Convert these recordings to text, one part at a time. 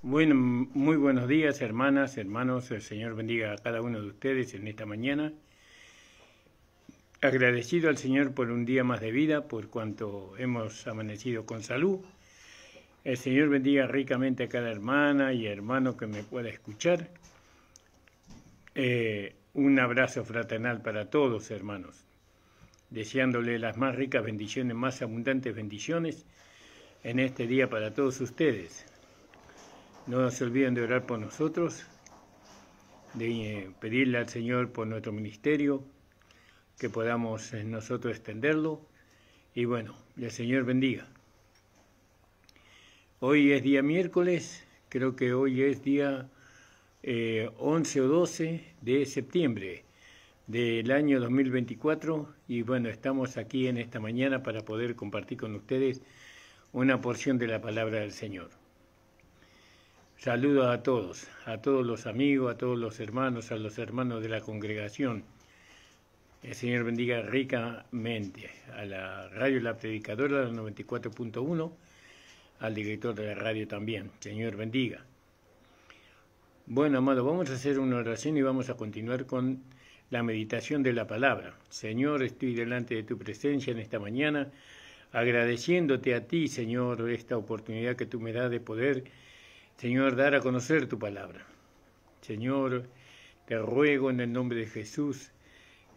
Bueno, muy buenos días, hermanas, hermanos. El Señor bendiga a cada uno de ustedes en esta mañana. Agradecido al Señor por un día más de vida, por cuanto hemos amanecido con salud. El Señor bendiga ricamente a cada hermana y hermano que me pueda escuchar. Un abrazo fraternal para todos, hermanos. Deseándole las más ricas bendiciones, más abundantes bendiciones en este día para todos ustedes. No se olviden de orar por nosotros, de pedirle al Señor por nuestro ministerio, que podamos nosotros extenderlo. Y bueno, el Señor bendiga. Hoy es día miércoles, creo que hoy es día 11 o 12 de septiembre del año 2024. Y bueno, estamos aquí en esta mañana para poder compartir con ustedes una porción de la palabra del Señor. Saludos a todos los amigos, a todos los hermanos, a los hermanos de la congregación. El Señor bendiga ricamente a la radio La Predicadora, la 94.1, al director de la radio también. Señor bendiga. Bueno, amado, vamos a hacer una oración y vamos a continuar con la meditación de la palabra. Señor, estoy delante de tu presencia en esta mañana, agradeciéndote a ti, Señor, esta oportunidad que tú me das de poder, Señor, dar a conocer tu palabra. Señor, te ruego en el nombre de Jesús,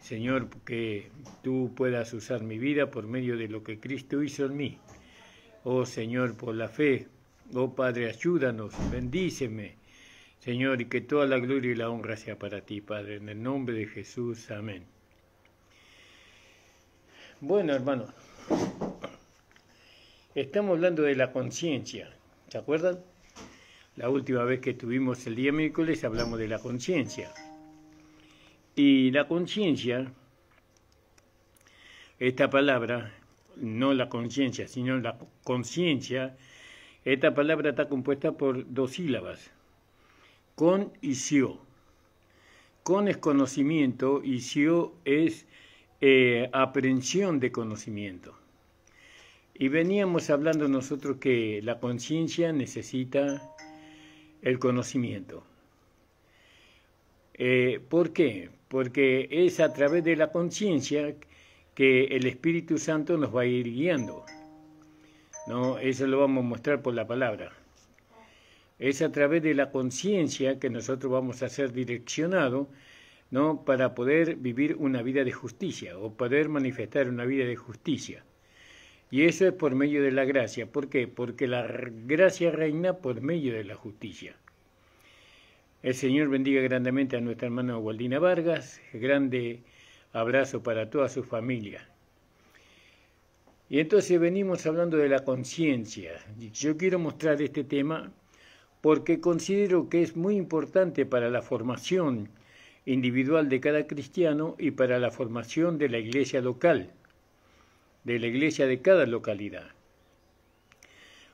Señor, que tú puedas usar mi vida por medio de lo que Cristo hizo en mí. Oh Señor, por la fe, oh Padre, ayúdanos, bendíceme, Señor, y que toda la gloria y la honra sea para ti, Padre, en el nombre de Jesús. Amén. Bueno, hermanos, estamos hablando de la conciencia, ¿se acuerdan? La última vez que estuvimos el día miércoles hablamos de la conciencia. Y la conciencia, esta palabra, no la conciencia, sino la conciencia, esta palabra está compuesta por dos sílabas, con y sio. Con es conocimiento y sio es aprehensión de conocimiento. Y veníamos hablando nosotros que la conciencia necesita el conocimiento. ¿Por qué? Porque es a través de la conciencia que el Espíritu Santo nos va a ir guiando, ¿no? Eso lo vamos a mostrar por la palabra. Es a través de la conciencia que nosotros vamos a ser direccionados, ¿no? Para poder vivir una vida de justicia o poder manifestar una vida de justicia. Y eso es por medio de la gracia. ¿Por qué? Porque la gracia reina por medio de la justicia. El Señor bendiga grandemente a nuestra hermana Waldina Vargas. Grande abrazo para toda su familia. Y entonces venimos hablando de la conciencia. Yo quiero mostrar este tema porque considero que es muy importante para la formación individual de cada cristiano y para la formación de la iglesia local, de la iglesia de cada localidad.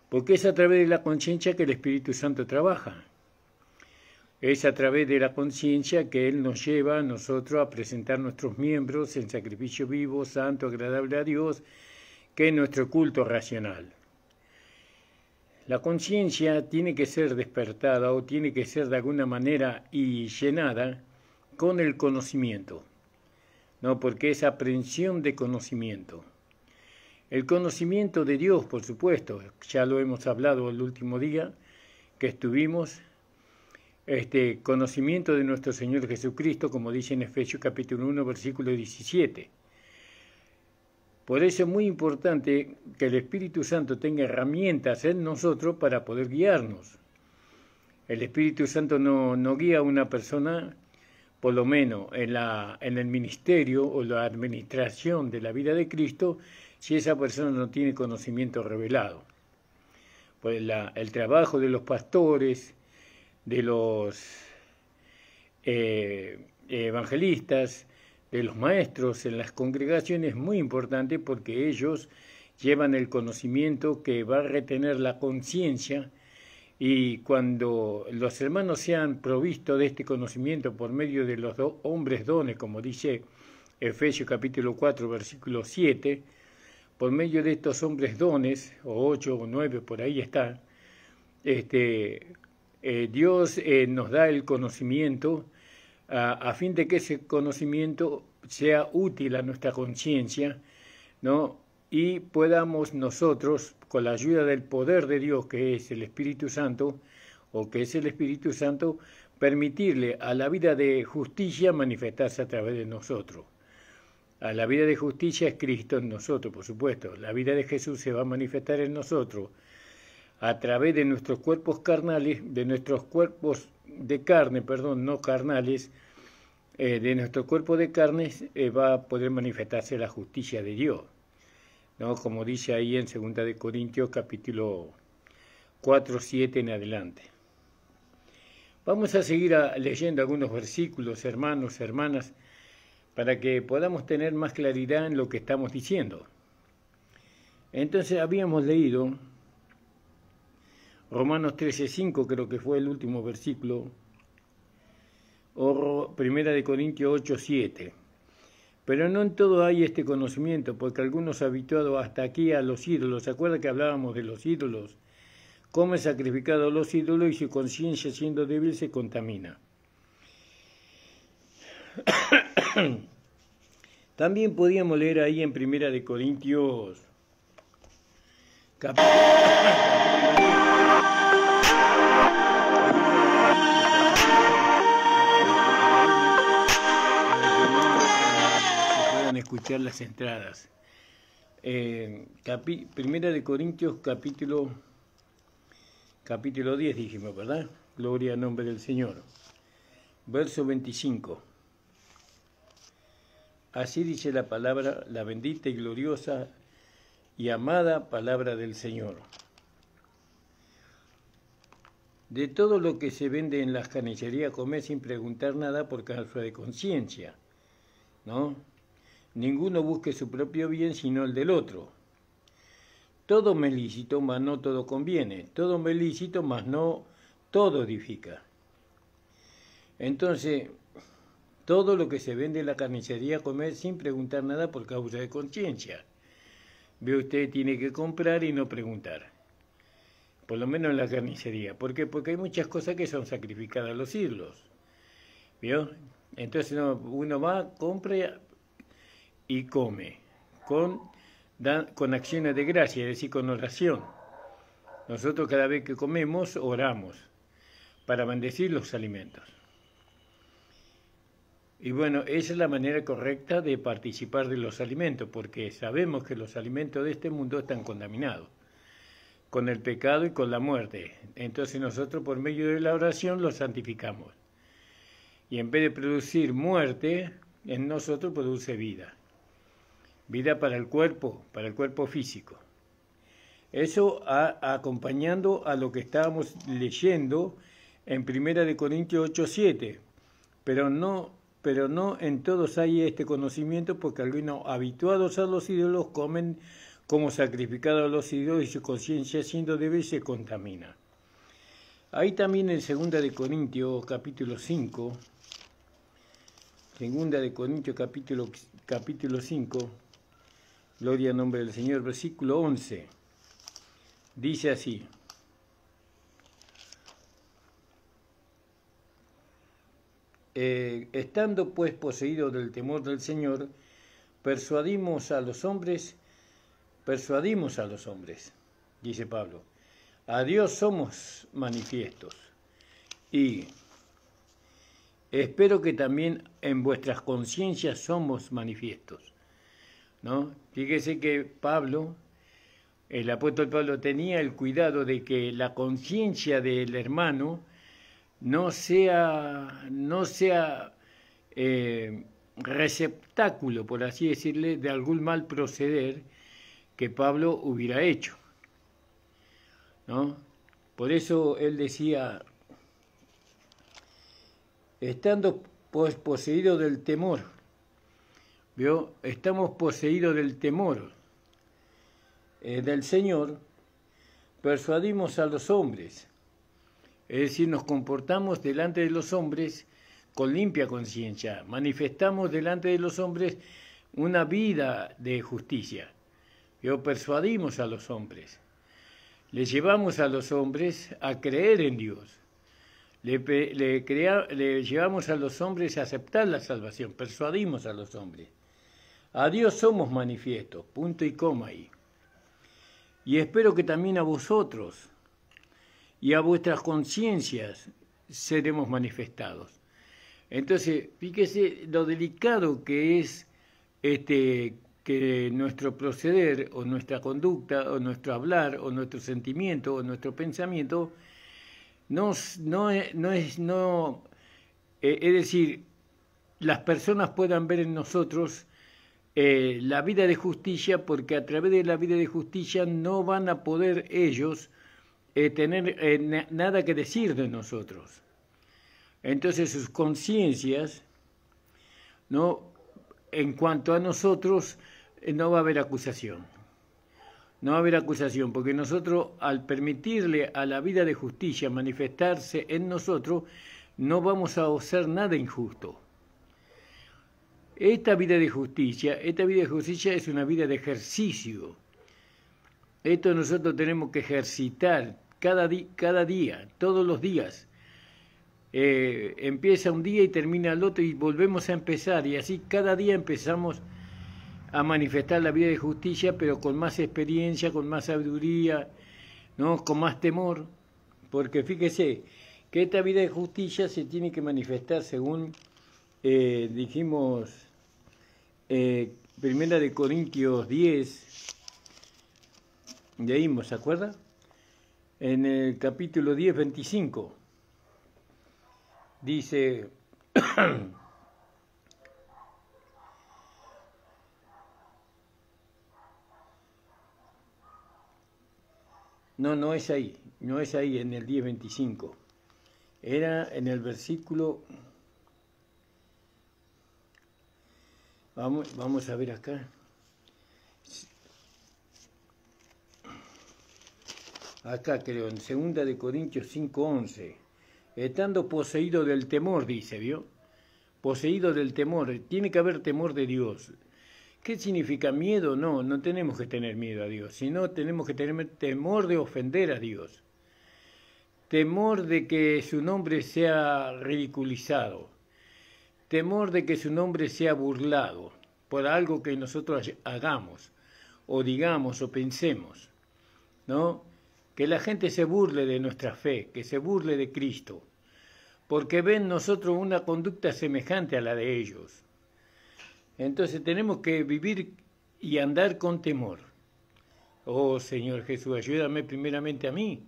Porque es a través de la conciencia que el Espíritu Santo trabaja. Es a través de la conciencia que Él nos lleva a nosotros a presentar nuestros miembros en sacrificio vivo, santo, agradable a Dios, que es nuestro culto racional. La conciencia tiene que ser despertada o tiene que ser de alguna manera y llenada con el conocimiento, ¿no? Porque es aprehensión de conocimiento. El conocimiento de Dios, por supuesto, ya lo hemos hablado el último día que estuvimos, conocimiento de nuestro Señor Jesucristo, como dice en Efesios capítulo 1, versículo 17. Por eso es muy importante que el Espíritu Santo tenga herramientas en nosotros para poder guiarnos. El Espíritu Santo no guía a una persona, por lo menos en el ministerio o la administración de la vida de Cristo, si esa persona no tiene conocimiento revelado. Pues el trabajo de los pastores, de los evangelistas, de los maestros en las congregaciones es muy importante porque ellos llevan el conocimiento que va a retener la conciencia, y cuando los hermanos sean provistos de este conocimiento por medio de los hombres dones, como dice Efesios capítulo 4, versículo 7, por medio de estos hombres dones, o 8 o 9, por ahí está, Dios nos da el conocimiento a fin de que ese conocimiento sea útil a nuestra conciencia, ¿no? Y podamos nosotros, con la ayuda del poder de Dios, que es el Espíritu Santo, permitirle a la vida de justicia manifestarse a través de nosotros. A la vida de justicia es Cristo en nosotros, por supuesto. La vida de Jesús se va a manifestar en nosotros a través de nuestros cuerpos carnales, de nuestros cuerpos de carne, no carnales, de nuestro cuerpo de carne va a poder manifestarse la justicia de Dios, ¿no? Como dice ahí en 2 de Corintios capítulo 4, 7 en adelante. Vamos a seguir leyendo algunos versículos, hermanos, hermanas, para que podamos tener más claridad en lo que estamos diciendo. Entonces habíamos leído Romanos 13:5, creo que fue el último versículo, o 1 de Corintios 8:7. Pero no en todo hay este conocimiento, porque algunos habituados hasta aquí a los ídolos, ¿se acuerda que hablábamos de los ídolos? Come sacrificado a los ídolos y su conciencia, siendo débil, se contamina. También podíamos leer ahí en 1 de Corintios capítulo 10. Puedan escuchar las entradas. 1 de Corintios capítulo 10 dijimos, ¿verdad? Gloria al nombre del Señor. Verso 25. Así dice la palabra, la bendita y gloriosa y amada palabra del Señor. De todo lo que se vende en las carnicerías, comer sin preguntar nada por causa de conciencia, ¿no? Ninguno busque su propio bien, sino el del otro. Todo me es lícito, mas no todo conviene. Todo me es lícito, mas no todo edifica. Entonces, todo lo que se vende en la carnicería, comer sin preguntar nada por causa de conciencia. Ve usted, tiene que comprar y no preguntar. Por lo menos en la carnicería. ¿Por qué? Porque hay muchas cosas que son sacrificadas a los ídolos. ¿Vio? Entonces uno va, compra y come. Con acciones de gracia, es decir, con oración. Nosotros cada vez que comemos, oramos para bendecir los alimentos. Y bueno, esa es la manera correcta de participar de los alimentos, porque sabemos que los alimentos de este mundo están contaminados con el pecado y con la muerte. Entonces nosotros por medio de la oración los santificamos. Y en vez de producir muerte, en nosotros produce vida. Vida para el cuerpo físico. Eso acompañando a lo que estábamos leyendo en 1 de Corintios 8:7. Pero no en todos hay este conocimiento, porque algunos habituados a los ídolos comen como sacrificado a los ídolos y su conciencia, siendo débil, se contamina. Ahí también en 2 de Corintios capítulo 5, 2 de Corintios capítulo 5, gloria al nombre del Señor, versículo 11, dice así: estando pues poseídos del temor del Señor, persuadimos a los hombres, dice Pablo, a Dios somos manifiestos, y espero que también en vuestras conciencias somos manifiestos, ¿no? Fíjese que Pablo, el apóstol Pablo, tenía el cuidado de que la conciencia del hermano no sea receptáculo, por así decirle, de algún mal proceder que Pablo hubiera hecho, ¿no? Por eso él decía, estando pues poseídos del temor, ¿vio? Estamos poseídos del temor del Señor, persuadimos a los hombres. Es decir, nos comportamos delante de los hombres con limpia conciencia, manifestamos delante de los hombres una vida de justicia. Persuadimos a los hombres, les llevamos a los hombres a creer en Dios, le llevamos a los hombres a aceptar la salvación, persuadimos a los hombres. A Dios somos manifiestos, punto y coma ahí. Y espero que también a vosotros y a vuestras conciencias seremos manifestados. Entonces, fíjese lo delicado que es que nuestro proceder o nuestra conducta o nuestro hablar o nuestro sentimiento o nuestro pensamiento es decir, las personas puedan ver en nosotros la vida de justicia, porque a través de la vida de justicia no van a poder ellos tener nada que decir de nosotros. Entonces sus conciencias, ¿no?, en cuanto a nosotros, no va a haber acusación. No va a haber acusación, porque nosotros, al permitirle a la vida de justicia manifestarse en nosotros, no vamos a hacer nada injusto. Esta vida de justicia es una vida de ejercicio. Esto nosotros tenemos que ejercitar cada día, todos los días. Empieza un día y termina el otro y volvemos a empezar, y así cada día empezamos a manifestar la vida de justicia, pero con más experiencia, con más sabiduría, ¿no?, con más temor, porque fíjese que esta vida de justicia se tiene que manifestar según dijimos, Primera de Corintios 10, leímos, ¿se acuerda? En el capítulo 10, 25, dice, no es ahí, en el 10, 25, era en el versículo, vamos a ver acá. Acá creo, en 2 de Corintios 5:11, estando poseído del temor, dice, ¿vio? Poseído del temor, tiene que haber temor de Dios. ¿Qué significa miedo? No tenemos que tener miedo a Dios, sino tenemos que tener temor de ofender a Dios. Temor de que su nombre sea ridiculizado. Temor de que su nombre sea burlado por algo que nosotros hagamos, o digamos, o pensemos, ¿no? Que la gente se burle de nuestra fe, que se burle de Cristo, porque ven nosotros una conducta semejante a la de ellos. Entonces tenemos que vivir y andar con temor. Oh Señor Jesús, ayúdame primeramente a mí.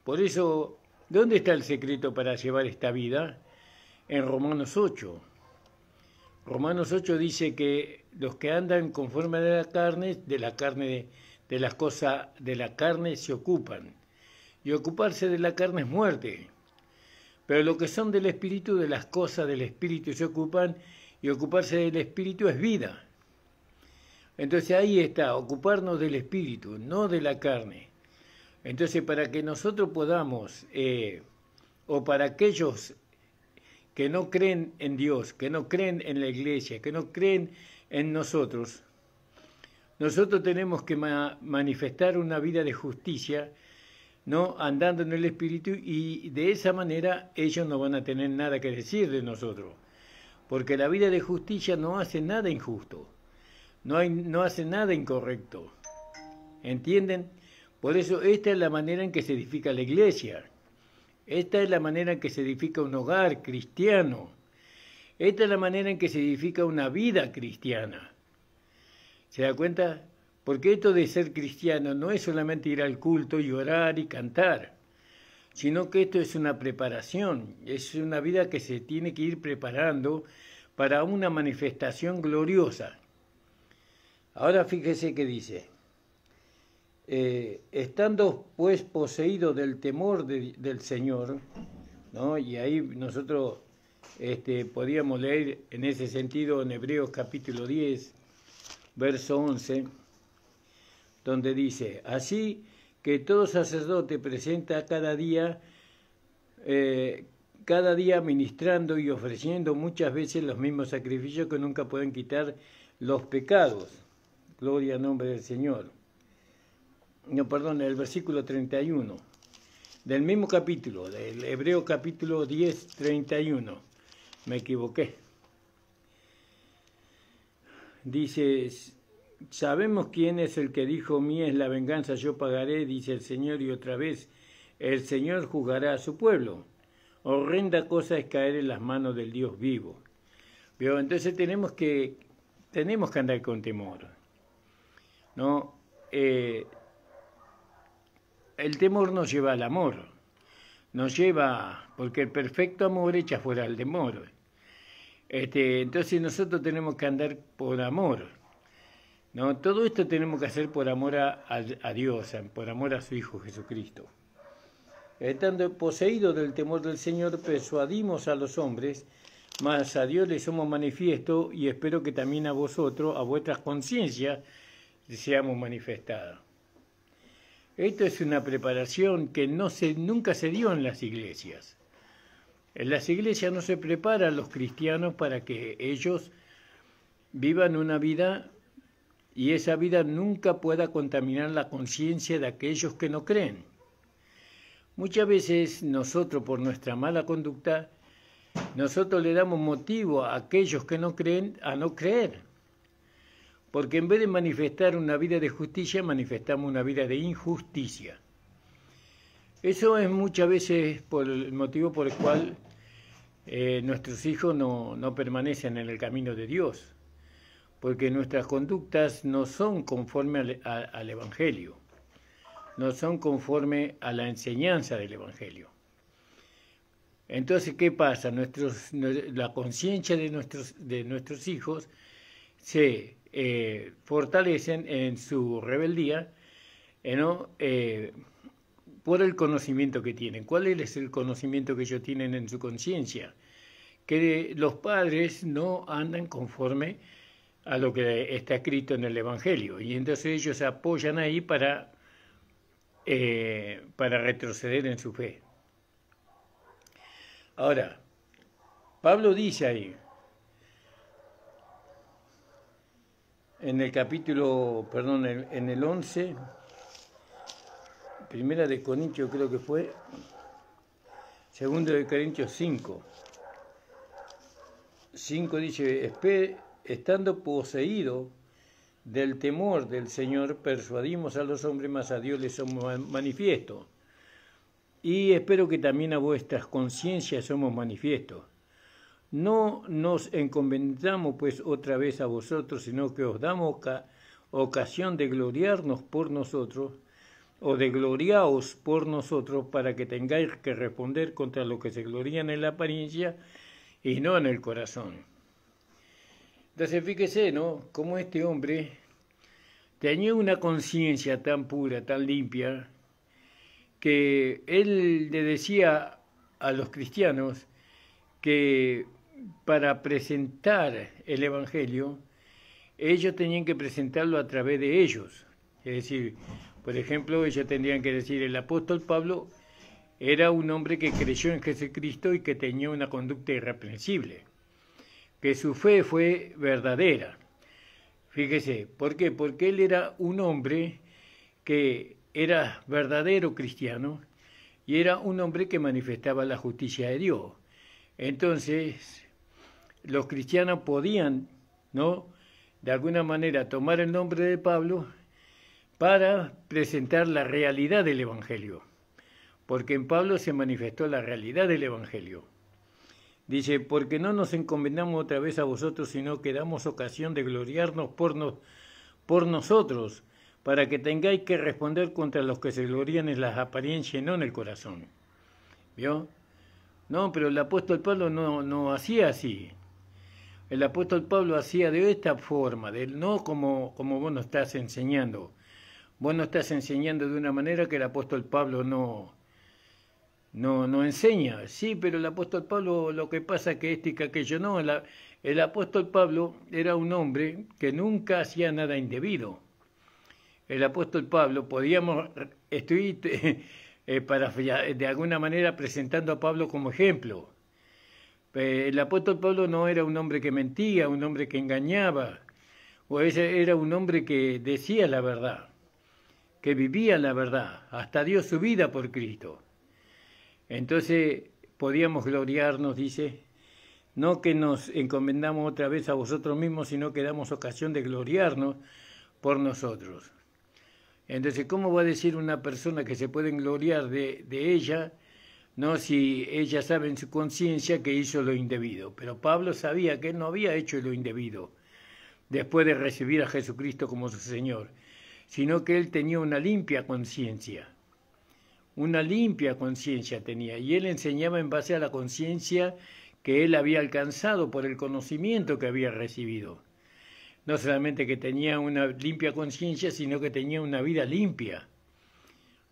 Por eso, ¿dónde está el secreto para llevar esta vida? En Romanos 8. Romanos 8 dice que los que andan conforme a de las cosas de la carne se ocupan. Y ocuparse de la carne es muerte. Pero lo que son del Espíritu, de las cosas del Espíritu se ocupan, y ocuparse del Espíritu es vida. Entonces ahí está, ocuparnos del Espíritu, no de la carne. Entonces para que nosotros podamos, o para aquellos que no creen en Dios, que no creen en la iglesia, que no creen en nosotros tenemos que manifestar una vida de justicia, ¿no?, andando en el Espíritu, y de esa manera ellos no van a tener nada que decir de nosotros, porque la vida de justicia no hace nada injusto, no hace nada incorrecto, ¿entienden? Por eso esta es la manera en que se edifica la iglesia, esta es la manera en que se edifica un hogar cristiano, esta es la manera en que se edifica una vida cristiana. ¿Se da cuenta? Porque esto de ser cristiano no es solamente ir al culto y orar y cantar, sino que esto es una preparación, es una vida que se tiene que ir preparando para una manifestación gloriosa. Ahora fíjese que dice, estando pues poseído del temor del Señor, ¿no? Y ahí nosotros podíamos leer en ese sentido en Hebreos capítulo 10, verso 11, donde dice, así que todo sacerdote presenta cada día ministrando y ofreciendo muchas veces los mismos sacrificios que nunca pueden quitar los pecados. Gloria al nombre del Señor. No, perdón, el versículo 31. del mismo capítulo, del Hebreo capítulo 10, 31. Me equivoqué. Dice, sabemos quién es el que dijo, mía es la venganza, yo pagaré, dice el Señor, y otra vez, el Señor juzgará a su pueblo. Horrenda cosa es caer en las manos del Dios vivo. ¿Vio? Entonces tenemos que andar con temor, ¿no? El temor nos lleva al amor, nos lleva, porque el perfecto amor echa fuera el temor. Entonces nosotros tenemos que andar por amor, ¿no? Todo esto tenemos que hacer por amor a Dios, por amor a su Hijo Jesucristo. Estando poseídos del temor del Señor, persuadimos a los hombres, mas a Dios le somos manifiesto, y espero que también a vosotros, a vuestras conciencias, seamos manifestadas. Esto es una preparación que nunca se dio en las iglesias. En las iglesias no se prepara a los cristianos para que ellos vivan una vida y esa vida nunca pueda contaminar la conciencia de aquellos que no creen. Muchas veces nosotros, por nuestra mala conducta, nosotros le damos motivo a aquellos que no creen a no creer. Porque en vez de manifestar una vida de justicia, manifestamos una vida de injusticia. Eso es muchas veces por el motivo por el cual nuestros hijos no permanecen en el camino de Dios, porque nuestras conductas no son conforme al Evangelio, no son conforme a la enseñanza del Evangelio. Entonces, ¿qué pasa? La conciencia de nuestros hijos se fortalecen en su rebeldía, ¿no? Por el conocimiento que tienen. ¿Cuál es el conocimiento que ellos tienen en su conciencia? Que los padres no andan conforme a lo que está escrito en el Evangelio, y entonces ellos se apoyan ahí para retroceder en su fe. Ahora, Pablo dice ahí, en el capítulo, perdón, en el 11, Primera de Corintios creo que fue, Segundo de Corintios 5 dice, estando poseído del temor del Señor, persuadimos a los hombres, mas a Dios les somos manifiesto. Y espero que también a vuestras conciencias somos manifiestos. No nos encomendamos pues otra vez a vosotros, sino que os damos ocasión de gloriarnos por nosotros, o de gloriaos por nosotros, para que tengáis que responder contra los que se glorían en la apariencia y no en el corazón. Entonces fíjese, ¿no?, cómo este hombre tenía una conciencia tan pura, tan limpia, que él le decía a los cristianos que para presentar el Evangelio, ellos tenían que presentarlo a través de ellos. Es decir, por ejemplo, ellos tendrían que decir, el apóstol Pablo era un hombre que creyó en Jesucristo y que tenía una conducta irreprensible, que su fe fue verdadera. Fíjese, ¿por qué? Porque él era un hombre que era verdadero cristiano y era un hombre que manifestaba la justicia de Dios. Entonces, los cristianos podían, ¿no?, de alguna manera tomar el nombre de Pablo para presentar la realidad del Evangelio, porque en Pablo se manifestó la realidad del Evangelio. Dice, porque no nos encomendamos otra vez a vosotros, sino que damos ocasión de gloriarnos por nosotros, para que tengáis que responder contra los que se glorían en las apariencias y no en el corazón. ¿Vio? No, pero el apóstol Pablo no hacía así. El apóstol Pablo hacía de esta forma, no como vos nos estás enseñando. Vos nos estás enseñando de una manera que el apóstol Pablo no enseña. Sí, pero el apóstol Pablo lo que pasa es que esto y que aquello no. El apóstol Pablo era un hombre que nunca hacía nada indebido. El apóstol Pablo, podíamos estoy de alguna manera presentando a Pablo como ejemplo. El apóstol Pablo no era un hombre que mentía, un hombre que engañaba, o era un hombre que decía la verdad, que vivía la verdad, hasta dio su vida por Cristo. Entonces podíamos gloriarnos, dice, no que nos encomendamos otra vez a vosotros mismos, sino que damos ocasión de gloriarnos por nosotros. Entonces, ¿cómo va a decir una persona que se puede gloriar de ella, no, si ella sabe en su conciencia que hizo lo indebido? Pero Pablo sabía que él no había hecho lo indebido después de recibir a Jesucristo como su Señor, sino que él tenía una limpia conciencia. Una limpia conciencia tenía, y él enseñaba en base a la conciencia que él había alcanzado por el conocimiento que había recibido. No solamente que tenía una limpia conciencia, sino que tenía una vida limpia.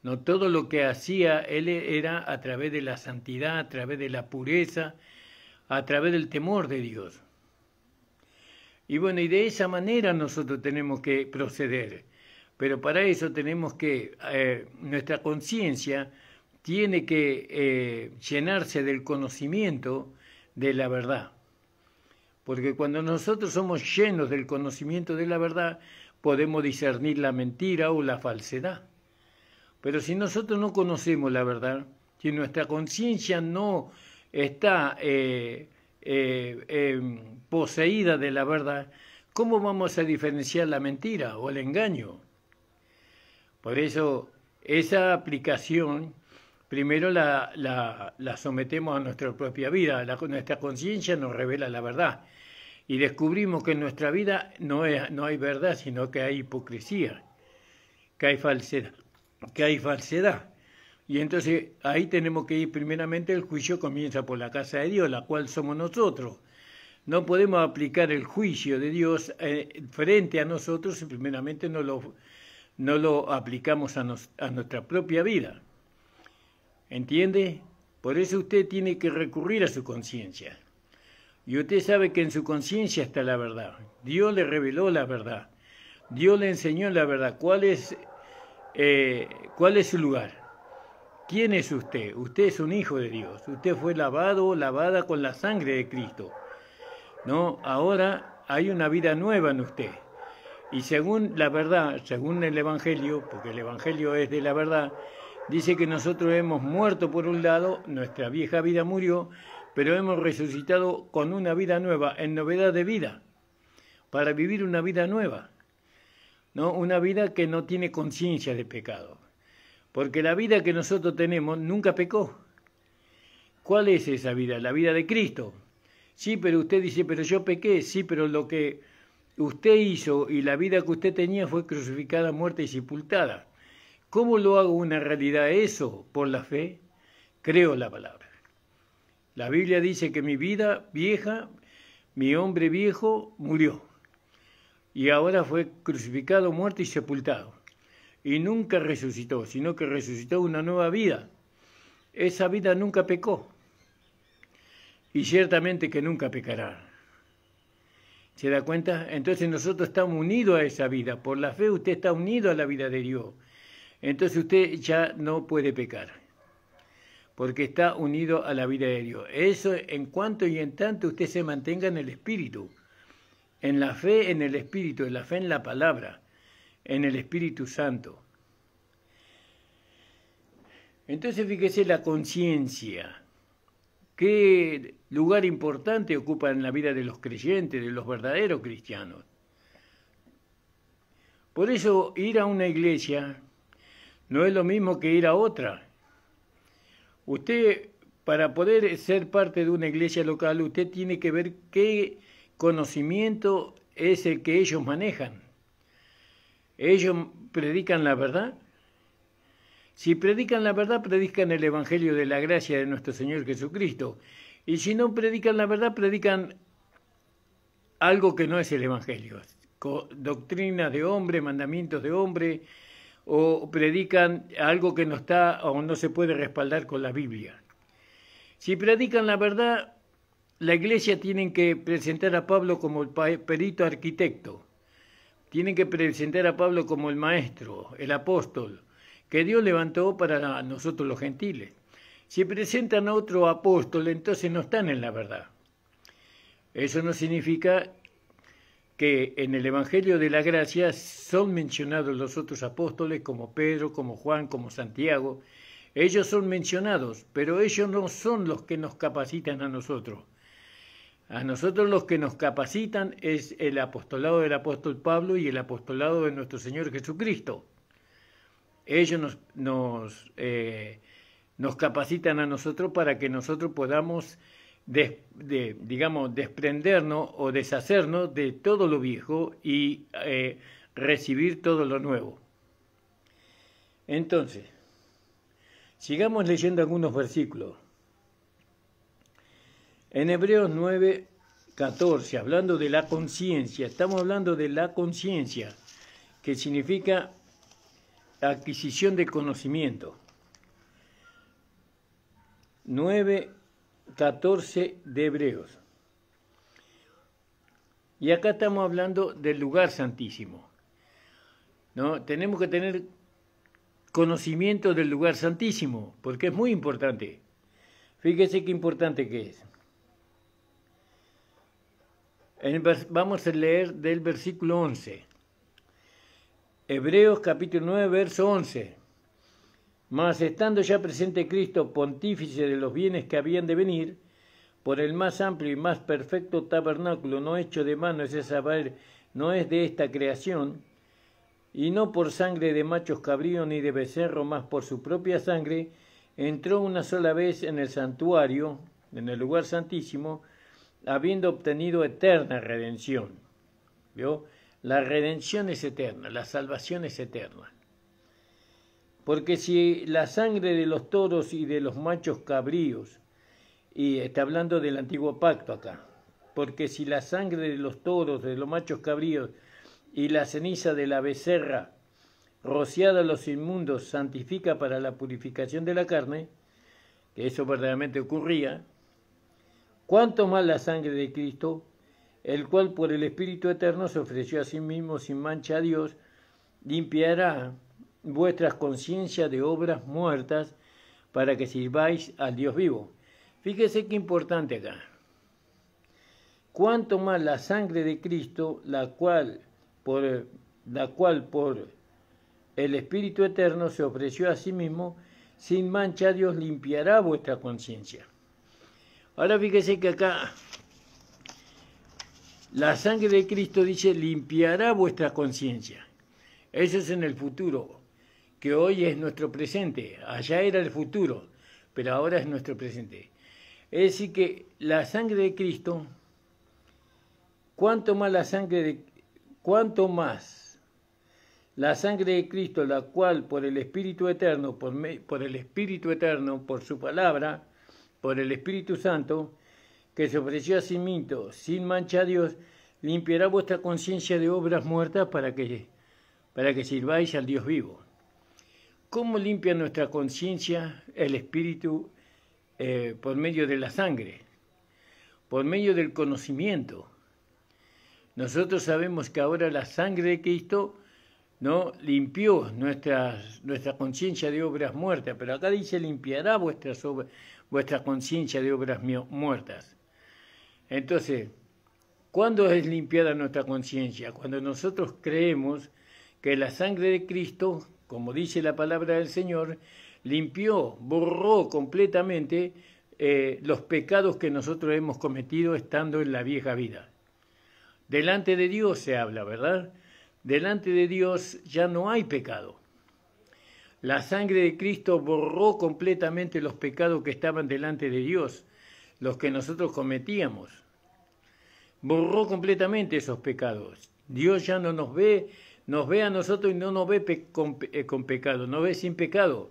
No todo lo que hacía él era a través de la santidad, a través de la pureza, a través del temor de Dios. Y bueno, y de esa manera nosotros tenemos que proceder. Pero para eso tenemos que, nuestra conciencia tiene que llenarse del conocimiento de la verdad. Porque cuando nosotros somos llenos del conocimiento de la verdad, podemos discernir la mentira o la falsedad. Pero si nosotros no conocemos la verdad, si nuestra conciencia no está poseída de la verdad, ¿cómo vamos a diferenciar la mentira o el engaño? Por eso, esa aplicación, primero la sometemos a nuestra propia vida. Nuestra conciencia nos revela la verdad. Y descubrimos que en nuestra vida no hay verdad, sino que hay hipocresía, que hay falsedad. Y entonces ahí tenemos que ir, primeramente el juicio comienza por la casa de Dios, la cual somos nosotros. No podemos aplicar el juicio de Dios frente a nosotros si primeramente no lo aplicamos a nuestra propia vida. ¿Entiende? Por eso usted tiene que recurrir a su conciencia. Y usted sabe que en su conciencia está la verdad. Dios le reveló la verdad. Dios le enseñó la verdad. ¿Cuál es su lugar? ¿Quién es usted? Usted es un hijo de Dios. Usted fue lavada con la sangre de Cristo. ¿No? Ahora hay una vida nueva en usted. Y según la verdad, según el Evangelio, porque el Evangelio es de la verdad, dice que nosotros hemos muerto por un lado, nuestra vieja vida murió, pero hemos resucitado con una vida nueva, en novedad de vida, para vivir una vida nueva, ¿no? Una vida que no tiene conciencia de pecado, porque la vida que nosotros tenemos nunca pecó. ¿Cuál es esa vida? La vida de Cristo. Sí, pero usted dice, pero yo pequé. Sí, pero lo que usted hizo y la vida que usted tenía fue crucificada, muerta y sepultada. ¿Cómo lo hago una realidad eso? Por la fe, creo la palabra. La Biblia dice que mi vida vieja, mi hombre viejo, murió. Y ahora fue crucificado, muerto y sepultado. Y nunca resucitó, sino que resucitó una nueva vida. Esa vida nunca pecó. Y ciertamente que nunca pecará. ¿Se da cuenta? Entonces nosotros estamos unidos a esa vida. Por la fe usted está unido a la vida de Dios. Entonces usted ya no puede pecar, porque está unido a la vida de Dios. Eso en cuanto y en tanto usted se mantenga en el Espíritu, en la fe en el Espíritu, en la fe en la palabra, en el Espíritu Santo. Entonces fíjese la conciencia, qué lugar importante ocupa en la vida de los creyentes, de los verdaderos cristianos. Por eso ir a una iglesia no es lo mismo que ir a otra. Usted, para poder ser parte de una iglesia local, usted tiene que ver qué conocimiento es el que ellos manejan. ¿Ellos predican la verdad? Si predican la verdad, predican el Evangelio de la gracia de nuestro Señor Jesucristo. Y si no predican la verdad, predican algo que no es el Evangelio. Doctrinas de hombre, mandamientos de hombre, o predican algo que no está o no se puede respaldar con la Biblia. Si predican la verdad, la iglesia tiene que presentar a Pablo como el perito arquitecto, tienen que presentar a Pablo como el maestro, el apóstol, que Dios levantó para nosotros los gentiles. Si presentan a otro apóstol, entonces no están en la verdad. Eso no significa que en el Evangelio de la Gracia son mencionados los otros apóstoles como Pedro, como Juan, como Santiago, Ellos son mencionados, pero ellos no son los que nos capacitan a nosotros. A nosotros los que nos capacitan es el apostolado del apóstol Pablo y el apostolado de nuestro Señor Jesucristo. Ellos nos capacitan a nosotros para que nosotros podamos, digamos, desprendernos o deshacernos de todo lo viejo y recibir todo lo nuevo. Entonces, sigamos leyendo algunos versículos. En Hebreos 9:14, hablando de la conciencia, estamos hablando de la conciencia, que significa adquisición de conocimiento. 9:14 de Hebreos. Y acá estamos hablando del lugar santísimo, ¿no? Tenemos que tener conocimiento del lugar santísimo, porque es muy importante. Fíjese qué importante que es. Vamos a leer del versículo 11. Hebreos capítulo 9, verso 11. Mas estando ya presente Cristo, pontífice de los bienes que habían de venir, por el más amplio y más perfecto tabernáculo, no hecho de mano, es saber, no es de esta creación, y no por sangre de machos cabríos ni de becerro, mas por su propia sangre, entró una sola vez en el santuario, en el lugar santísimo, habiendo obtenido eterna redención. ¿Vio? La redención es eterna, la salvación es eterna. Porque si la sangre de los toros y de los machos cabríos, y está hablando del antiguo pacto acá, porque si la sangre de los toros, de los machos cabríos, y la ceniza de la becerra, rociada a los inmundos, santifica para la purificación de la carne, que eso verdaderamente ocurría, cuánto más la sangre de Cristo, el cual por el Espíritu Eterno se ofreció a sí mismo sin mancha a Dios, limpiará vuestras conciencias de obras muertas para que sirváis al Dios vivo. Fíjese qué importante acá. Cuánto más la sangre de Cristo, la cual por el Espíritu Eterno se ofreció a sí mismo, sin mancha Dios limpiará vuestra conciencia. Ahora fíjese que acá la sangre de Cristo dice limpiará vuestra conciencia. Eso es en el futuro, que hoy es nuestro presente. Allá era el futuro, pero ahora es nuestro presente. Es decir que la sangre de Cristo, cuanto más la sangre de Cristo, la cual por el Espíritu Eterno, por su palabra, por el Espíritu Santo, que se ofreció a sí mismo, sin mancha a Dios, limpiará vuestra conciencia de obras muertas para que sirváis al Dios vivo. ¿Cómo limpia nuestra conciencia el Espíritu? Por medio de la sangre, por medio del conocimiento. Nosotros sabemos que ahora la sangre de Cristo no limpió nuestra conciencia de obras muertas, pero acá dice limpiará vuestra conciencia de obras muertas. Entonces, ¿cuándo es limpiada nuestra conciencia? Cuando nosotros creemos que la sangre de Cristo, como dice la palabra del Señor, limpió, borró completamente los pecados que nosotros hemos cometido estando en la vieja vida. Delante de Dios se habla, ¿verdad? Delante de Dios ya no hay pecado. La sangre de Cristo borró completamente los pecados que estaban delante de Dios, los que nosotros cometíamos. Borró completamente esos pecados. Dios ya no nos ve a nosotros y no nos ve con pecado, nos ve sin pecado,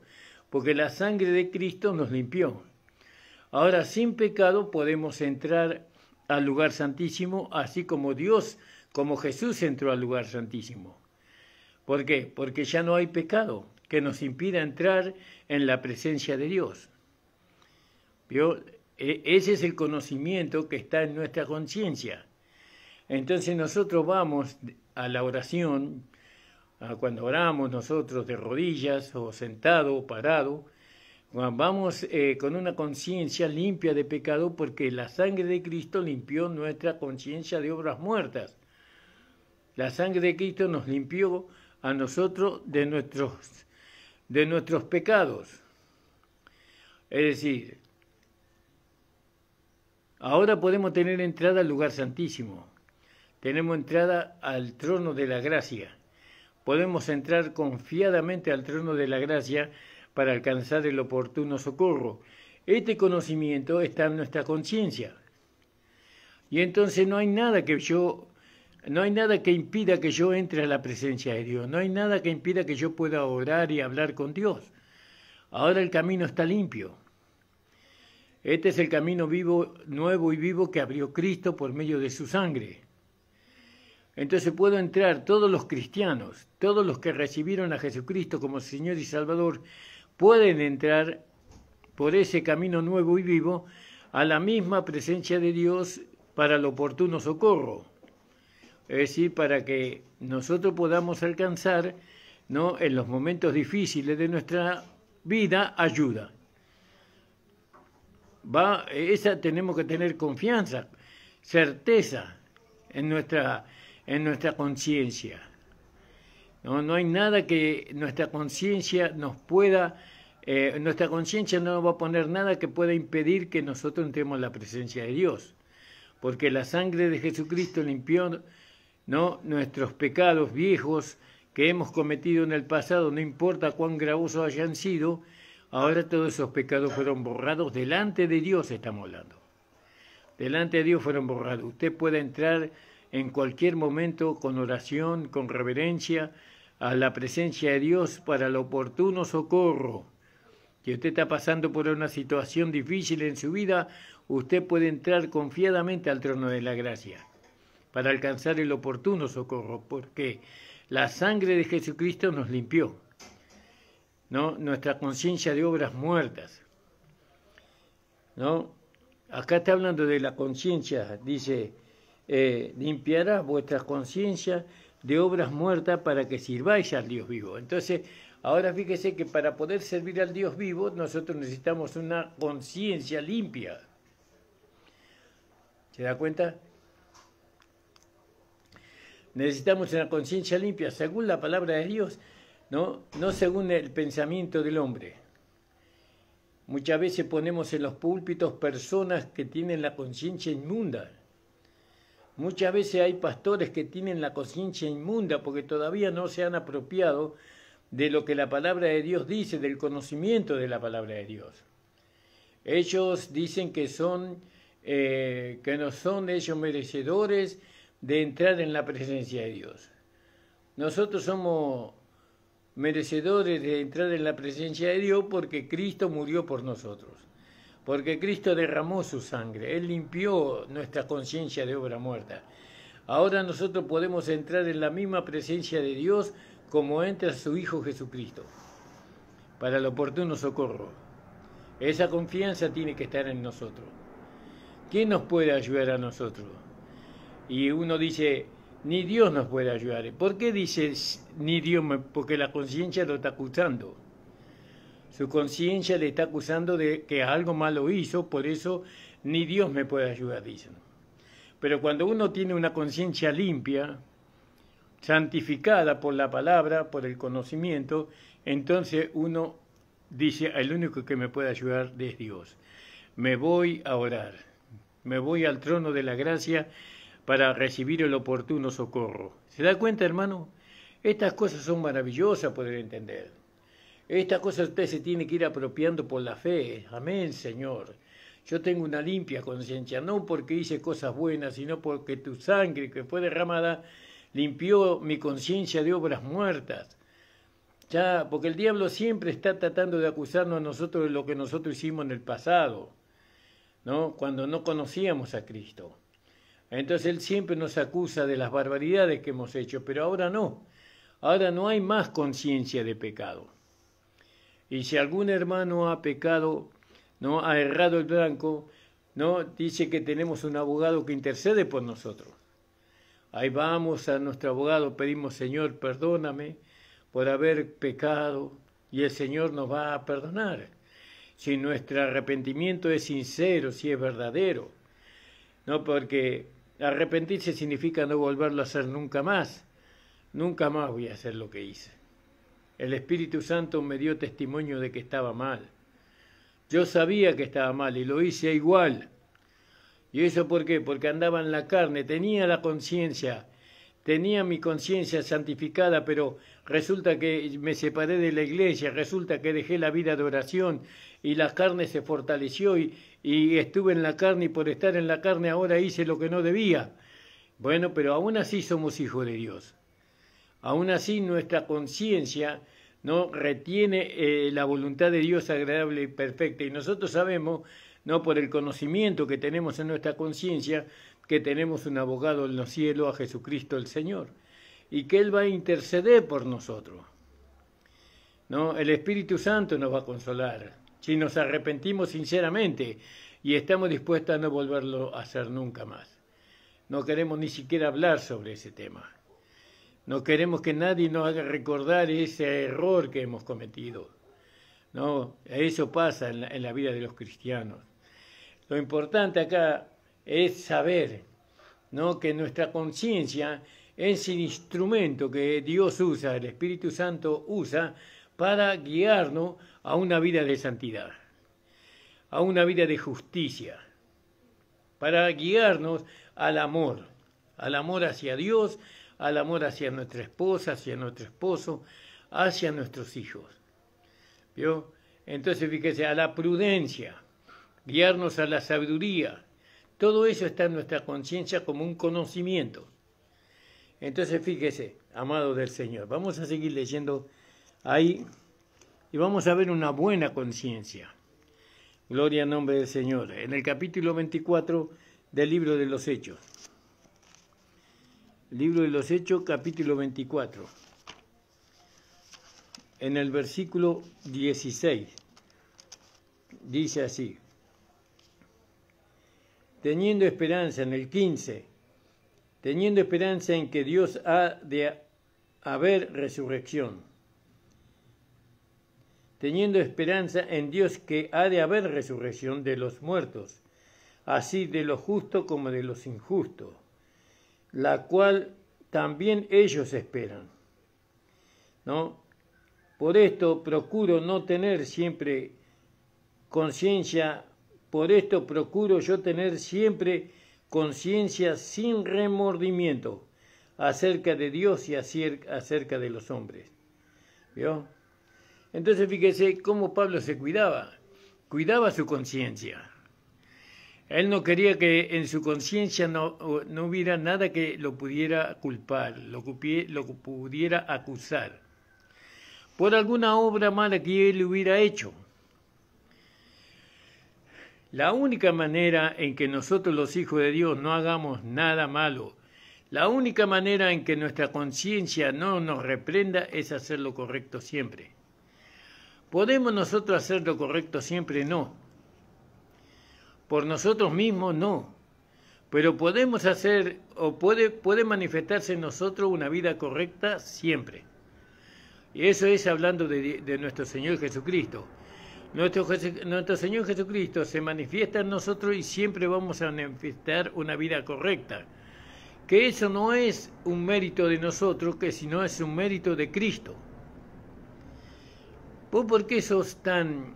porque la sangre de Cristo nos limpió. Ahora, sin pecado podemos entrar al lugar santísimo, así como Jesús entró al lugar santísimo. ¿Por qué? Porque ya no hay pecado que nos impida entrar en la presencia de Dios. ¿Vio? Ese es el conocimiento que está en nuestra conciencia. Entonces nosotros vamos a la oración, cuando oramos nosotros de rodillas o sentado o parado, vamos con una conciencia limpia de pecado porque la sangre de Cristo limpió nuestra conciencia de obras muertas. La sangre de Cristo nos limpió a nosotros de nuestros pecados. Es decir, ahora podemos tener entrada al lugar santísimo. Tenemos entrada al trono de la gracia. Podemos entrar confiadamente al trono de la gracia para alcanzar el oportuno socorro. Este conocimiento está en nuestra conciencia. Y entonces no hay nada que impida que yo entre a la presencia de Dios. No hay nada que impida que yo pueda orar y hablar con Dios. Ahora el camino está limpio. Este es el camino vivo, nuevo y vivo que abrió Cristo por medio de su sangre. Entonces puedo entrar, todos los cristianos, todos los que recibieron a Jesucristo como Señor y Salvador, pueden entrar por ese camino nuevo y vivo a la misma presencia de Dios para el oportuno socorro. Es decir, para que nosotros podamos alcanzar, ¿no?, en los momentos difíciles de nuestra vida, ayuda. Esa tenemos que tener confianza, certeza en nuestra conciencia. No hay nada que nuestra conciencia nos pueda, nuestra conciencia no va a poner nada que pueda impedir que nosotros entremos en la presencia de Dios. Porque la sangre de Jesucristo limpió, ¿no?, nuestros pecados viejos que hemos cometido en el pasado, no importa cuán gravosos hayan sido. Ahora todos esos pecados fueron borrados delante de Dios, estamos hablando. Delante de Dios fueron borrados. Usted puede entrar en cualquier momento con oración, con reverencia, a la presencia de Dios para el oportuno socorro. Si usted está pasando por una situación difícil en su vida, usted puede entrar confiadamente al trono de la gracia para alcanzar el oportuno socorro, porque la sangre de Jesucristo nos limpió, ¿no?, nuestra conciencia de obras muertas, ¿no? Acá está hablando de la conciencia, dice, limpiará vuestra conciencia de obras muertas para que sirváis al Dios vivo. Entonces, ahora fíjese que para poder servir al Dios vivo, nosotros necesitamos una conciencia limpia. ¿Se da cuenta? Necesitamos una conciencia limpia, según la palabra de Dios, no según el pensamiento del hombre. Muchas veces ponemos en los púlpitos personas que tienen la conciencia inmunda. Muchas veces hay pastores que tienen la conciencia inmunda porque todavía no se han apropiado de lo que la palabra de Dios dice, del conocimiento de la palabra de Dios. Ellos dicen que no son ellos merecedores de entrar en la presencia de Dios. Nosotros somos merecedores de entrar en la presencia de Dios porque Cristo murió por nosotros, porque Cristo derramó su sangre, Él limpió nuestra conciencia de obra muerta. Ahora nosotros podemos entrar en la misma presencia de Dios como entra su Hijo Jesucristo, para el oportuno socorro. Esa confianza tiene que estar en nosotros. ¿Quién nos puede ayudar a nosotros? Y uno dice, ni Dios nos puede ayudar. ¿Por qué dice ni Dios? Porque la conciencia lo está acusando. Su conciencia le está acusando de que algo malo hizo, por eso ni Dios me puede ayudar, dicen. Pero cuando uno tiene una conciencia limpia, santificada por la palabra, por el conocimiento, entonces uno dice, el único que me puede ayudar es Dios. Me voy a orar, me voy al trono de la gracia para recibir el oportuno socorro. ¿Se da cuenta, hermano? Estas cosas son maravillosas poder entender. Estas cosas usted se tiene que ir apropiando por la fe. Amén, Señor. Yo tengo una limpia conciencia, no porque hice cosas buenas, sino porque tu sangre que fue derramada limpió mi conciencia de obras muertas. Ya, porque el diablo siempre está tratando de acusarnos a nosotros de lo que nosotros hicimos en el pasado, ¿no? Cuando no conocíamos a Cristo. Entonces él siempre nos acusa de las barbaridades que hemos hecho, pero ahora no. Ahora no hay más conciencia de pecado. Y si algún hermano ha pecado, no ha errado el blanco, no dice que tenemos un abogado que intercede por nosotros. Ahí vamos a nuestro abogado, pedimos, Señor, perdóname por haber pecado, y el Señor nos va a perdonar. Si nuestro arrepentimiento es sincero, si es verdadero, no, porque arrepentirse significa no volverlo a hacer nunca más. Nunca más voy a hacer lo que hice. El Espíritu Santo me dio testimonio de que estaba mal. Yo sabía que estaba mal y lo hice igual. ¿Y eso por qué? Porque andaba en la carne, tenía la conciencia, tenía mi conciencia santificada, pero resulta que me separé de la iglesia, resulta que dejé la vida de oración y la carne se fortaleció y estuve en la carne y por estar en la carne ahora hice lo que no debía. Bueno, pero aún así somos hijos de Dios. Aún así nuestra conciencia no retiene la voluntad de Dios agradable y perfecta. Y nosotros sabemos, no por el conocimiento que tenemos en nuestra conciencia, que tenemos un abogado en los cielos, a Jesucristo el Señor, y que Él va a interceder por nosotros. ¿No? El Espíritu Santo nos va a consolar, si nos arrepentimos sinceramente y estamos dispuestos a no volverlo a hacer nunca más. No queremos ni siquiera hablar sobre ese tema. No queremos que nadie nos haga recordar ese error que hemos cometido. No, eso pasa en la vida de los cristianos. Lo importante acá es saber, ¿no?, que nuestra conciencia es el instrumento que Dios usa, el Espíritu Santo usa para guiarnos a una vida de santidad, a una vida de justicia, para guiarnos al amor hacia Dios, al amor hacia nuestra esposa, hacia nuestro esposo, hacia nuestros hijos. ¿Vio? Entonces, fíjese, a la prudencia, guiarnos a la sabiduría. Todo eso está en nuestra conciencia como un conocimiento. Entonces, fíjese, amados del Señor, vamos a seguir leyendo ahí y vamos a ver una buena conciencia. Gloria al nombre del Señor. En el capítulo 24 del libro de los Hechos. Libro de los Hechos, capítulo 24. En el versículo 16. Dice así. Teniendo esperanza, en el 15. Teniendo esperanza en que Dios ha de haber resurrección. Teniendo esperanza en Dios que ha de haber resurrección de los muertos, así de los justos como de los injustos, la cual también ellos esperan. ¿No? Por esto procuro no tener siempre conciencia, por esto procuro yo tener siempre conciencia sin remordimiento acerca de Dios y acerca de los hombres. ¿Vio? Entonces fíjese cómo Pablo se cuidaba su conciencia. Él no quería que en su conciencia no hubiera nada que lo pudiera culpar, lo pudiera acusar por alguna obra mala que él hubiera hecho. La única manera en que nosotros los hijos de Dios no hagamos nada malo, la única manera en que nuestra conciencia no nos reprenda es hacer lo correcto siempre. ¿Podemos nosotros hacer lo correcto siempre? No. Por nosotros mismos no. Pero podemos hacer, o puede manifestarse en nosotros una vida correcta siempre. Y eso es hablando de nuestro Señor Jesucristo. Nuestro Señor Jesucristo se manifiesta en nosotros y siempre vamos a manifestar una vida correcta. Que eso no es un mérito de nosotros, que sino es un mérito de Cristo. ¿Vos por qué sos tan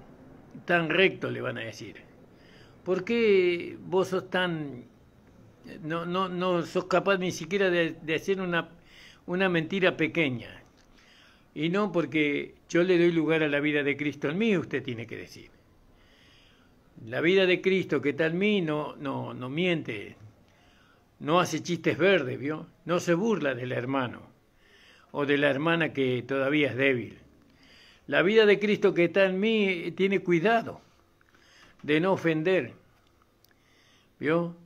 recto? Le van a decir. ¿Por qué vos sos tan... no sos capaz ni siquiera de hacer una mentira pequeña? Y no porque yo le doy lugar a la vida de Cristo en mí, usted tiene que decir. La vida de Cristo que está en mí no miente, no hace chistes verdes, ¿vio? No se burla del hermano o de la hermana que todavía es débil. La vida de Cristo que está en mí tiene cuidado de no ofender, ¿vio?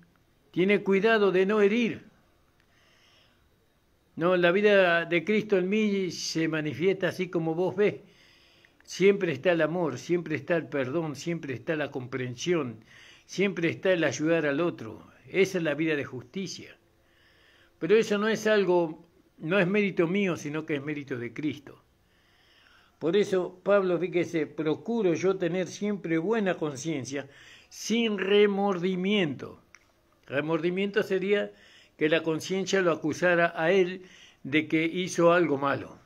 Tiene cuidado de no herir. No, la vida de Cristo en mí se manifiesta así como vos ves. Siempre está el amor, siempre está el perdón, siempre está la comprensión, siempre está el ayudar al otro. Esa es la vida de justicia. Pero eso no es no es mérito mío, sino que es mérito de Cristo. Por eso, Pablo, fíjese, procuro yo tener siempre buena conciencia, sin remordimiento. Remordimiento sería que la conciencia lo acusara a él de que hizo algo malo.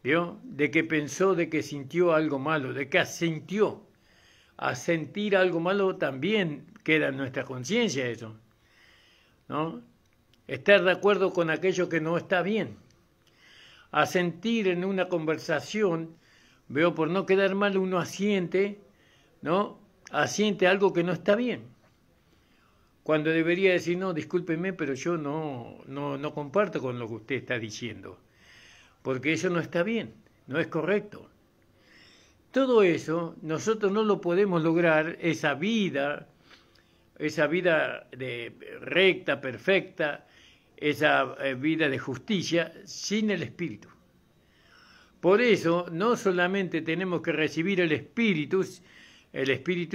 ¿vio? De que pensó, de que sintió algo malo, de que asintió. A sentir algo malo también queda en nuestra conciencia eso, ¿no? Estar de acuerdo con aquello que no está bien. A sentir en una conversación, veo, por no quedar mal, uno asiente, ¿no? Asiente algo que no está bien. Cuando debería decir, no, discúlpeme, pero yo no comparto con lo que usted está diciendo, porque eso no está bien, no es correcto. Todo eso nosotros no lo podemos lograr, esa vida recta, perfecta, esa vida de justicia, sin el Espíritu. Por eso no solamente tenemos que recibir el Espíritu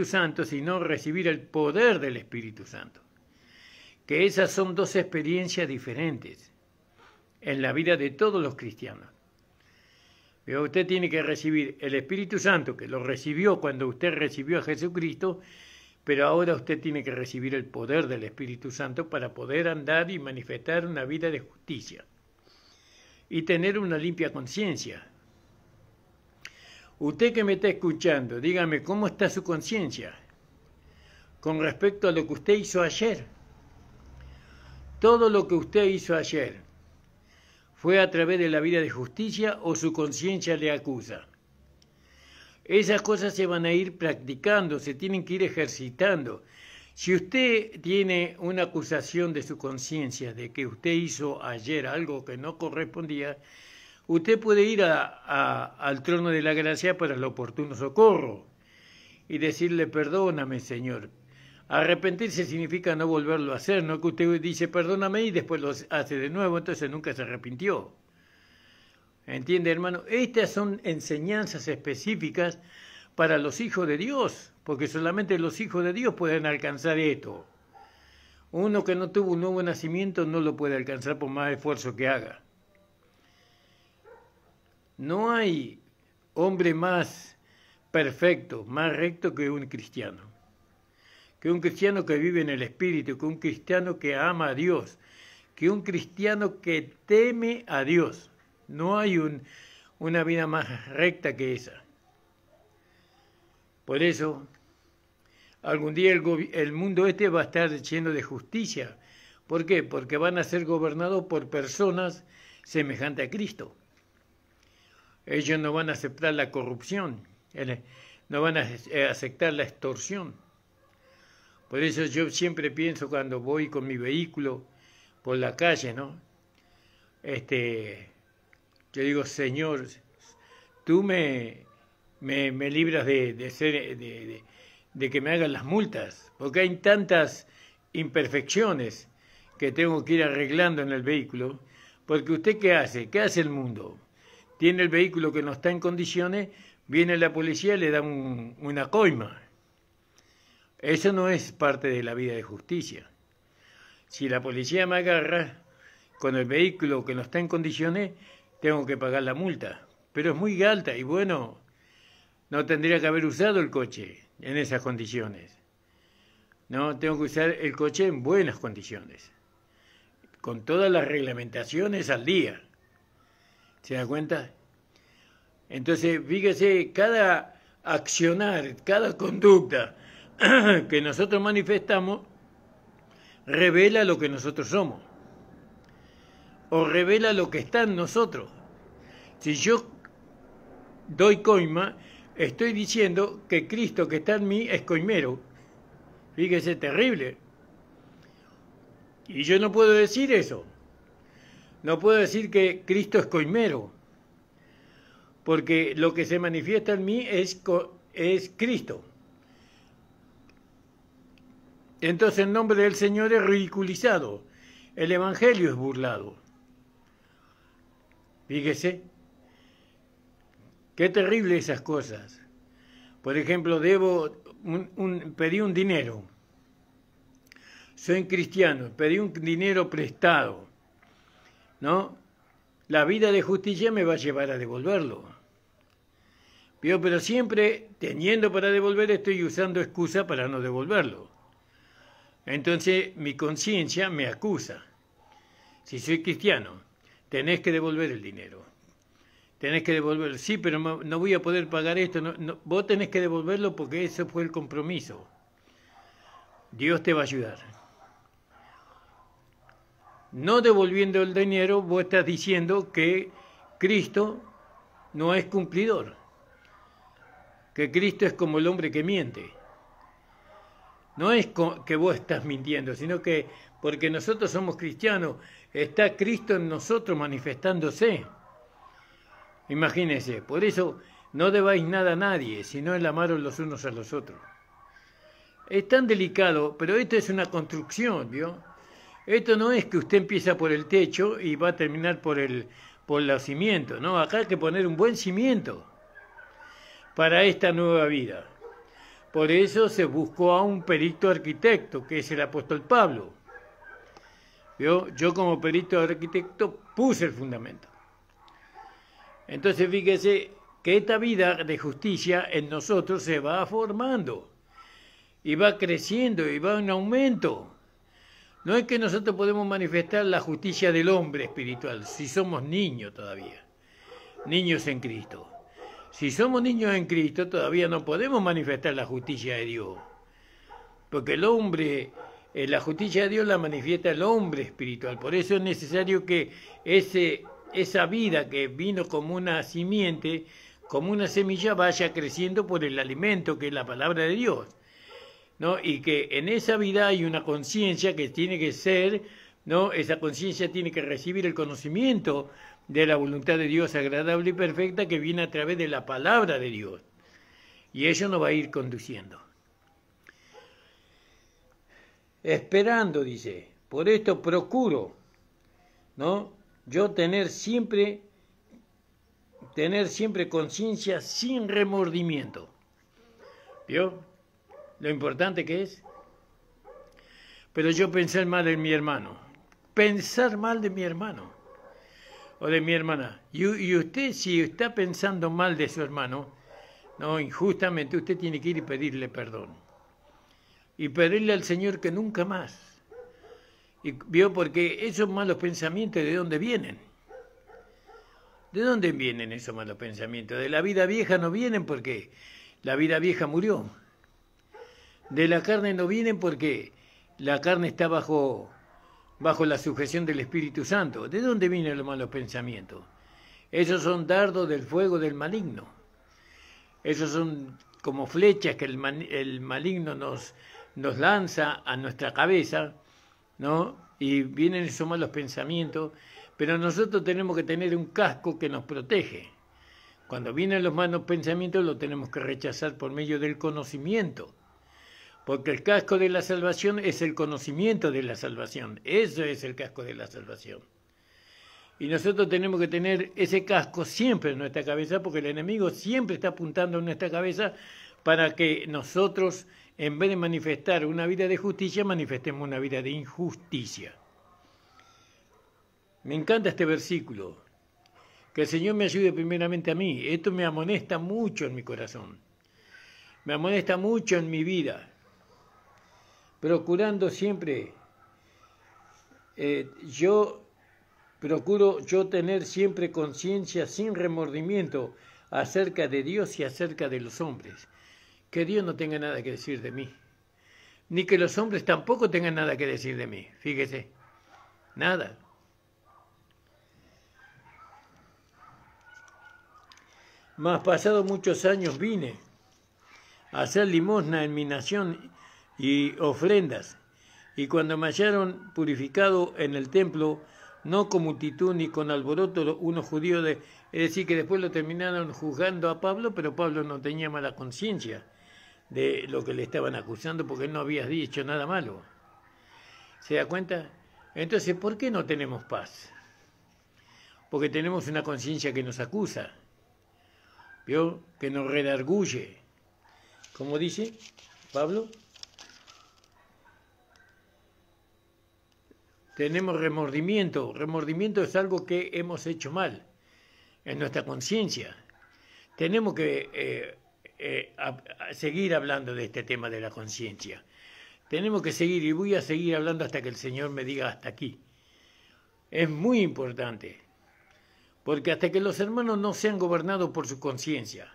Santo, sino recibir el poder del Espíritu Santo. Que esas son dos experiencias diferentes en la vida de todos los cristianos. Pero usted tiene que recibir el Espíritu Santo, que lo recibió cuando usted recibió a Jesucristo, pero ahora usted tiene que recibir el poder del Espíritu Santo para poder andar y manifestar una vida de justicia y tener una limpia conciencia. Usted que me está escuchando, dígame, ¿cómo está su conciencia con respecto a lo que usted hizo ayer? Todo lo que usted hizo ayer, ¿fue a través de la vida de justicia o su conciencia le acusa? Esas cosas se van a ir practicando, se tienen que ir ejercitando. Si usted tiene una acusación de su conciencia de que usted hizo ayer algo que no correspondía, usted puede ir al trono de la gracia para el oportuno socorro y decirle, perdóname, Señor. Arrepentirse significa no volverlo a hacer, no que usted dice, perdóname, y después lo hace de nuevo, entonces nunca se arrepintió. ¿Entiende, hermano? Estas son enseñanzas específicas para los hijos de Dios, porque solamente los hijos de Dios pueden alcanzar esto. Uno que no tuvo un nuevo nacimiento no lo puede alcanzar por más esfuerzo que haga. No hay hombre más perfecto, más recto que un cristiano. Que un cristiano que vive en el Espíritu, que un cristiano que ama a Dios, que un cristiano que teme a Dios. No hay una vida más recta que esa. Por eso, algún día el mundo va a estar lleno de justicia. ¿Por qué? Porque van a ser gobernados por personas semejantes a Cristo. Ellos no van a aceptar la corrupción, no van a aceptar la extorsión. Por eso yo siempre pienso cuando voy con mi vehículo por la calle, ¿no? Yo digo, Señor, tú me libras de que me hagan las multas, porque hay tantas imperfecciones que tengo que ir arreglando en el vehículo, porque usted ¿qué hace? ¿Qué hace el mundo? Tiene el vehículo que no está en condiciones, viene la policía y le da una coima. Eso no es parte de la vida de justicia. Si la policía me agarra con el vehículo que no está en condiciones, tengo que pagar la multa. Pero es muy alta y bueno, no tendría que haber usado el coche en esas condiciones. No, tengo que usar el coche en buenas condiciones, con todas las reglamentaciones al día. ¿Se da cuenta? Entonces, fíjese, cada accionar, cada conducta que nosotros manifestamos revela lo que nosotros somos o revela lo que está en nosotros. Si yo doy coima, estoy diciendo que Cristo que está en mí es coimero. Fíjese, terrible. Y yo no puedo decir eso. No puedo decir que Cristo es coimero, porque lo que se manifiesta en mí es Cristo. Entonces el nombre del Señor es ridiculizado, el Evangelio es burlado. Fíjese, qué terrible esas cosas. Por ejemplo, pedí un dinero. Soy cristiano, pedí un dinero prestado, ¿no? La vida de justicia me va a llevar a devolverlo. Pero siempre, teniendo para devolver, estoy usando excusa para no devolverlo. Entonces mi conciencia me acusa. Si soy cristiano, tenés que devolver el dinero. tenés que devolverlo. Sí, pero no voy a poder pagar esto. Vos tenés que devolverlo porque ese fue el compromiso. Dios te va a ayudar. No devolviendo el dinero, vos estás diciendo que Cristo no es cumplidor. Que Cristo es como el hombre que miente. No es que vos estás mintiendo, sino que porque nosotros somos cristianos, está Cristo en nosotros manifestándose. Imagínense, por eso no debáis nada a nadie, sino el amaros los unos a los otros. Es tan delicado, pero esto es una construcción, ¿vio? Esto no es que usted empieza por el techo y va a terminar por los cimientos, ¿no? Acá hay que poner un buen cimiento para esta nueva vida. Por eso se buscó a un perito arquitecto, que es el apóstol Pablo. ¿Vio? Yo como perito arquitecto puse el fundamento. Entonces fíjese que esta vida de justicia en nosotros se va formando y va creciendo y va en aumento. No es que nosotros podemos manifestar la justicia del hombre espiritual, si somos niños todavía, niños en Cristo. Si somos niños en Cristo, todavía no podemos manifestar la justicia de Dios. Porque el hombre, la justicia de Dios la manifiesta el hombre espiritual. Por eso es necesario que esa vida que vino como una simiente, como una semilla, vaya creciendo por el alimento que es la palabra de Dios, ¿no? Y que en esa vida hay una conciencia que tiene que ser, ¿no? Esa conciencia tiene que recibir el conocimiento de la voluntad de Dios agradable y perfecta que viene a través de la palabra de Dios. Y eso nos va a ir conduciendo. Esperando, dice, por esto procuro, ¿no? Yo tener siempre conciencia sin remordimiento. ¿Vio? Lo importante que es. Pero yo pensar mal en mi hermano. Pensar mal de mi hermano. O de mi hermana. Y usted, si está pensando mal de su hermano, no, injustamente, usted tiene que ir y pedirle perdón. Y pedirle al Señor que nunca más. Y vio, porque esos malos pensamientos, ¿de dónde vienen? ¿De dónde vienen esos malos pensamientos? De la vida vieja no vienen porque la vida vieja murió. De la carne no vienen porque la carne está bajo la sujeción del Espíritu Santo. ¿De dónde vienen los malos pensamientos? Esos son dardos del fuego del maligno. Esos son como flechas que el maligno nos lanza a nuestra cabeza, ¿no? Y vienen esos malos pensamientos, pero nosotros tenemos que tener un casco que nos protege. Cuando vienen los malos pensamientos, los tenemos que rechazar por medio del conocimiento. Porque el casco de la salvación es el conocimiento de la salvación. Eso es el casco de la salvación. Y nosotros tenemos que tener ese casco siempre en nuestra cabeza, porque el enemigo siempre está apuntando en nuestra cabeza para que nosotros, en vez de manifestar una vida de justicia, manifestemos una vida de injusticia. Me encanta este versículo. Que el Señor me ayude primeramente a mí. Esto me amonesta mucho en mi corazón. Me amonesta mucho en mi vida. Procurando siempre, procuro tener siempre conciencia sin remordimiento acerca de Dios y acerca de los hombres. Que Dios no tenga nada que decir de mí, ni que los hombres tampoco tengan nada que decir de mí. Fíjese, nada. Mas pasados muchos años vine a hacer limosna en mi nación y ofrendas, y cuando me hallaron purificado en el templo, no con multitud ni con alboroto, unos judíos es decir, que después lo terminaron juzgando a Pablo, pero Pablo no tenía mala conciencia de lo que le estaban acusando, porque él no había dicho nada malo. ¿Se da cuenta? Entonces, ¿por qué no tenemos paz? Porque tenemos una conciencia que nos acusa, ¿vio? Que nos redarguye. ¿Cómo dice Pablo? Tenemos remordimiento. Remordimiento es algo que hemos hecho mal en nuestra conciencia. Tenemos que seguir hablando de este tema de la conciencia. Tenemos que seguir, y voy a seguir hablando hasta que el Señor me diga hasta aquí. Es muy importante, Porque hasta que los hermanos no sean gobernados por su conciencia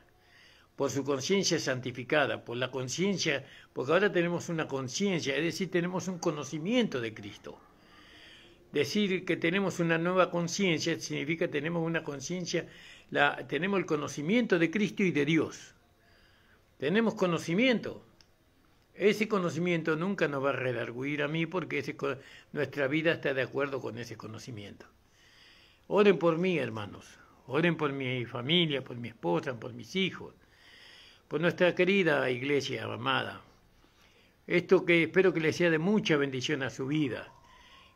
santificada, por la conciencia, porque ahora tenemos una conciencia, es decir, tenemos un conocimiento de Cristo. Decir que tenemos una nueva conciencia significa que tenemos una conciencia, tenemos el conocimiento de Cristo y de Dios. Tenemos conocimiento. Ese conocimiento nunca nos va a redarguir a mí porque nuestra vida está de acuerdo con ese conocimiento. Oren por mí, hermanos. Oren por mi familia, por mi esposa, por mis hijos, por nuestra querida iglesia amada. Esto que espero que le sea de mucha bendición a su vida.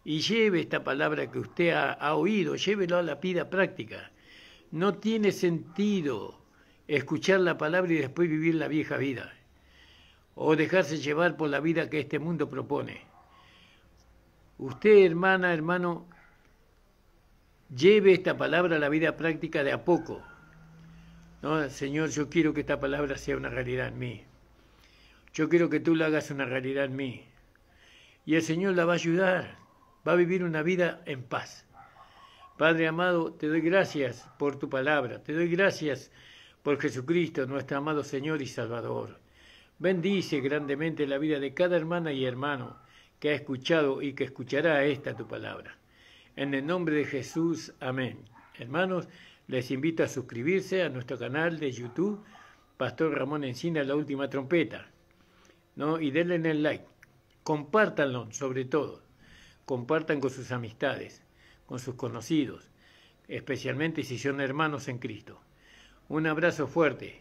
Y lleve esta palabra que usted ha oído, llévelo a la vida práctica. No tiene sentido escuchar la palabra y después vivir la vieja vida, o dejarse llevar por la vida que este mundo propone. Usted, hermana, hermano, lleve esta palabra a la vida práctica de a poco. No, Señor, yo quiero que esta palabra sea una realidad en mí. Yo quiero que tú la hagas una realidad en mí. Y el Señor la va a ayudar. Va a vivir una vida en paz. Padre amado, te doy gracias por tu palabra. Te doy gracias por Jesucristo, nuestro amado Señor y Salvador. Bendice grandemente la vida de cada hermana y hermano que ha escuchado y que escuchará esta tu palabra. En el nombre de Jesús, amén. Hermanos, les invito a suscribirse a nuestro canal de YouTube, Pastor Ramón Encina, La Última Trompeta, ¿no? Y denle en el like. Compártanlo, sobre todo. Compartan con sus amistades, con sus conocidos, especialmente si son hermanos en Cristo. Un abrazo fuerte.